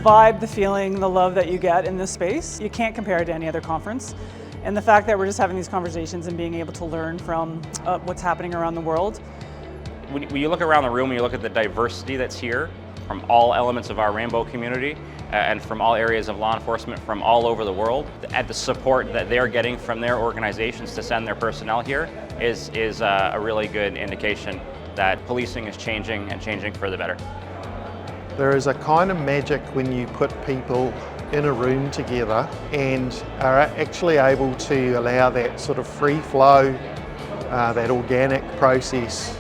vibe, the feeling, the love that you get in this space, you can't compare it to any other conference. And the fact that we're just having these conversations and being able to learn from what's happening around the world. When you look around the room and you look at the diversity that's here from all elements of our rainbow community and from all areas of law enforcement from all over the world, and the support that they're getting from their organizations to send their personnel here is a really good indication that policing is changing and changing for the better. There is a kind of magic when you put people in a room together and are actually able to allow that sort of free flow, that organic process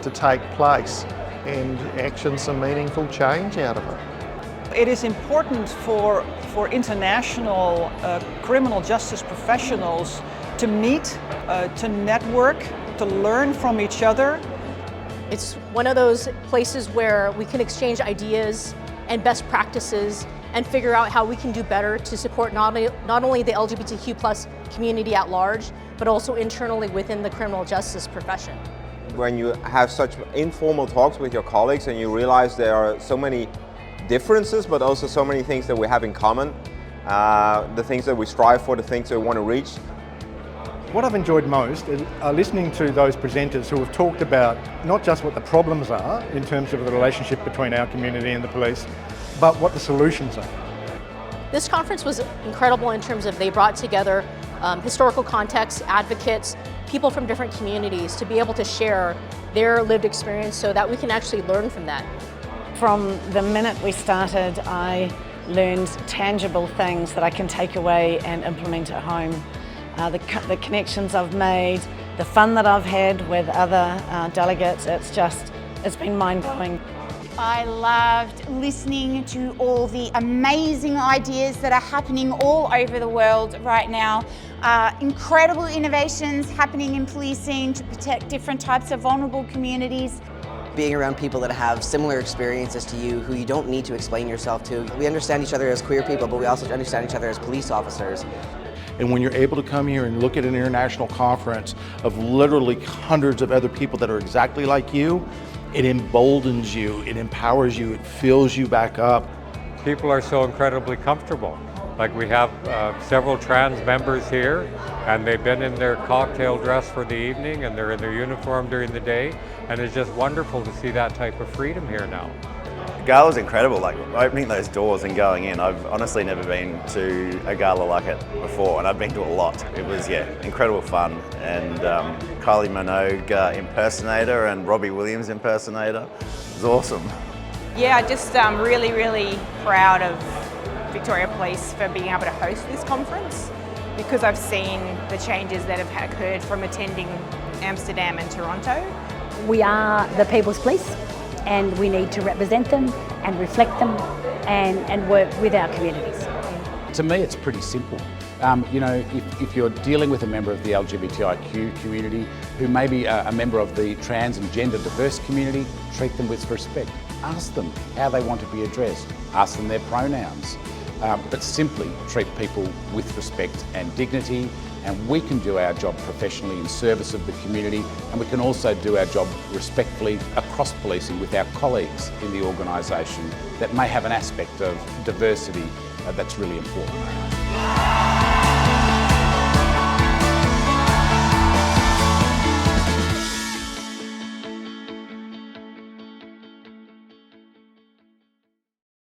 to take place and action some meaningful change out of it. It is important for international criminal justice professionals to meet, to network, to learn from each other. It's one of those places where we can exchange ideas and best practices and figure out how we can do better to support not only the LGBTQ+ community at large, but also internally within the criminal justice profession. When you have such informal talks with your colleagues and you realize there are so many differences, but also so many things that we have in common, the things that we strive for, the things that we want to reach. What I've enjoyed most is listening to those presenters who have talked about not just what the problems are in terms of the relationship between our community and the police, but what the solutions are. This conference was incredible in terms of they brought together historical context, advocates, people from different communities to be able to share their lived experience so that we can actually learn from that. From the minute we started, I learned tangible things that I can take away and implement at home. The connections I've made, the fun that I've had with other delegates, it's been mind-blowing. I loved listening to all the amazing ideas that are happening all over the world right now. Incredible innovations happening in policing to protect different types of vulnerable communities. Being around people that have similar experiences to you, who you don't need to explain yourself to. We understand each other as queer people, but we also understand each other as police officers. And when you're able to come here and look at an international conference of literally hundreds of other people that are exactly like you, it emboldens you, it empowers you, it fills you back up. People are so incredibly comfortable. Like we have several trans members here, and they've been in their cocktail dress for the evening and they're in their uniform during the day, and it's just wonderful to see that type of freedom here now. The gala was incredible, like opening those doors and going in. I've honestly never been to a gala like it before, and I've been to a lot. It was, yeah, incredible fun. And Kylie Minogue impersonator and Robbie Williams impersonator. It was awesome. Yeah, just really, really proud of Victoria Police for being able to host this conference, because I've seen the changes that have occurred from attending Amsterdam and Toronto. We are the people's police, and we need to represent them and reflect them and work with our communities. To me, it's pretty simple. You know, if you're dealing with a member of the LGBTIQ community who may be a member of the trans and gender diverse community, treat them with respect. Ask them how they want to be addressed. Ask them their pronouns. But simply treat people with respect and dignity, and we can do our job professionally in service of the community, and we can also do our job respectfully across policing with our colleagues in the organisation that may have an aspect of diversity that's really important.